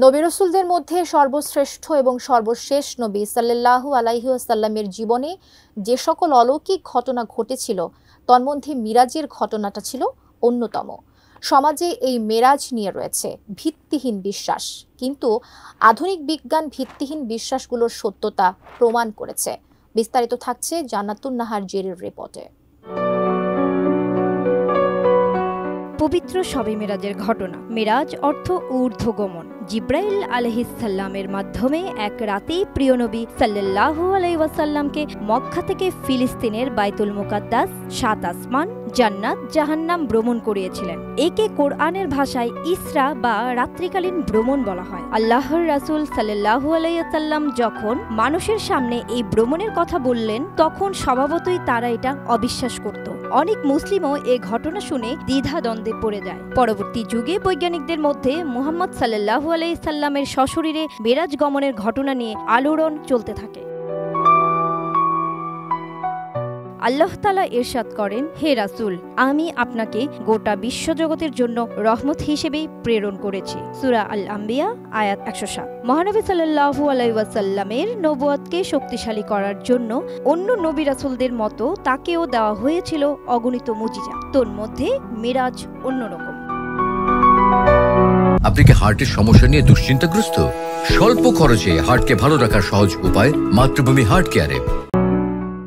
নবী রাসূলদের মধ্যে সর্বশ্রেষ্ঠ এবং সর্বশেষ নবী সাল্লাল্লাহু আলাইহি ওয়াসাল্লামের জীবনে যে সকল অলৌকিক ঘটনা ঘটেছিল তন্মধ্যে মিরাজের ঘটনাটা ছিল অন্যতম। সমাজে এই মেরাজ নিয়ে রয়েছে ভিত্তিহীন বিশ্বাস, কিন্তু আধুনিক বিজ্ঞান ভিত্তিহীন বিশ্বাসগুলোর সত্যতা প্রমাণ করেছে। বিস্তারিত থাকছে জান্নাতুন নাহার জেরির রিপোর্টে। পবিত্র শবে মেরাজের ঘটনা। মেরাজ অর্থ ঊর্ধ্বগমন। জিব্রাইল আলাইহিস সালামের মাধ্যমে এক রাতেই প্রিয় নবী সাল্লাল্লাহু আলাইহি ওয়াসাল্লামকে মক্কা থেকে ফিলিস্তিনের বাইতুল মুকাদ্দাস, ৭ আসমান, জান্নাত, জাহান্নাম ভ্রমণ করিয়েছিলেন। একে কোরআনের ভাষায় ইসরা বা রাত্রিকালীন ভ্রমণ বলা হয়। আল্লাহর রাসূল সাল্লাল্লাহু আলাইহি ওয়াসাল্লাম যখন মানুষের সামনে এই ভ্রমণের কথা বললেন, তখন স্বভাবতই তারা এটা অবিশ্বাস করত। অনেক মুসলিমও এই ঘটনা শুনে দ্বিধাদ্বন্দ্বে পড়ে যায়। পরবর্তী যুগে বৈজ্ঞানিকদের মধ্যে মুহাম্মদ সাল্লাল্লাহু আলাইহি সাল্লামের সশরীরে মেরাজ গমনের ঘটনা নিয়ে আলোড়ন চলতে থাকে। আল্লাহ তাআলা ইরশাদ করেন, হে রাসূল, আমি আপনাকে গোটা বিশ্বজগতের জন্য রহমত হিসেবে প্রেরণ করেছি। সূরা আল আম্বিয়া আয়াত ১০৭। মহানবী সাল্লাল্লাহু আলাইহি ওয়াসাল্লামের নবুয়তকে শক্তিশালী করার জন্য অন্য নবী রাসূলদের মতো তাকেও দেওয়া হয়েছিল অগণিত মুজিজা। তন্মধ্যে মেরাজ অন্যরকম। আপনি কি হার্টের সমস্যা নিয়ে দুশ্চিন্তাগ্রস্ত? স্বল্প খরচে হার্টকে ভালো রাখার সহজ উপায় মাতৃভূমি হার্ট কেয়ারে।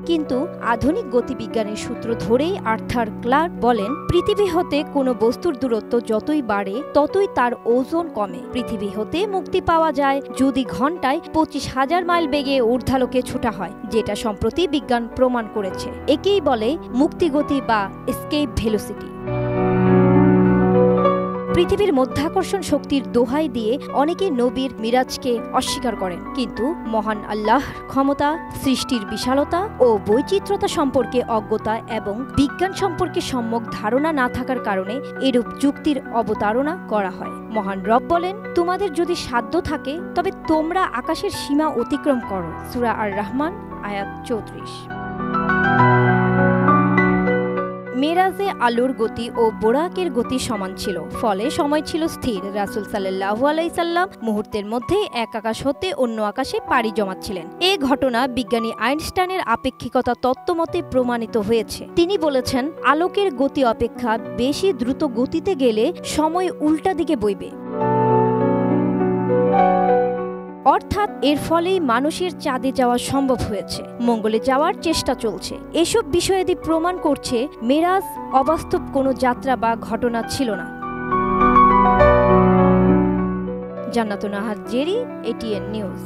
কিন্তু আধুনিক গতিবিজ্ঞানের সূত্র ধরেই আর্থার ক্লার্ক বলেন, পৃথিবী হতে কোনো বস্তুর দূরত্ব যতই বাড়ে ততই তার ওজন কমে। পৃথিবী হতে মুক্তি পাওয়া যায় যদি ঘন্টায় ২৫,০০০ মাইল বেগে ঊর্ধ্বালোকে ছোটা হয়, যেটা সম্প্রতি বিজ্ঞান প্রমাণ করেছে। একেই বলে মুক্তিগতি বা এসকেপ ভেলোসিটি। পৃথিবীর মধ্যাকর্ষণ শক্তির দোহাই দিয়ে অনেকে নবীর মিরাজকে অস্বীকার করেন, কিন্তু মহান আল্লাহর ক্ষমতা, সৃষ্টির বিশালতা ও বৈচিত্র্যতা সম্পর্কে অজ্ঞতা এবং বিজ্ঞান সম্পর্কে সম্যক ধারণা না থাকার কারণে এরূপ যুক্তির অবতারণা করা হয়। মহান রব বলেন, তোমাদের যদি সাধ্য থাকে তবে তোমরা আকাশের সীমা অতিক্রম করো। সূরা আর রহমান আয়াত ৩৪। মেরাজে আলোর গতি ও বোরাকের গতি সমান ছিল, ফলে সময় ছিল স্থির। রাসূল সাল্লাল্লাহু আলাইহি সাল্লাম মুহূর্তের মধ্যে এক আকাশ হতে অন্য আকাশে পাড়ি জমাচ্ছিলেন। এই ঘটনা বিজ্ঞানী আইনস্টাইনের আপেক্ষিকতা তত্ত্বমতে প্রমাণিত হয়েছে। তিনি বলেছেন, আলোকের গতি অপেক্ষা বেশি দ্রুত গতিতে গেলে সময় উল্টা দিকে বইবে। অর্থাৎ এর ফলেই মানুষের চাঁদে যাওয়া সম্ভব হয়েছে, মঙ্গলে যাওয়ার চেষ্টা চলছে। এসব বিষয়াদি প্রমাণ করছে মেরাজ অবাস্তব কোনো যাত্রা বা ঘটনা ছিল না। জান্নাতুন নাহার জেরি, ATN নিউজ।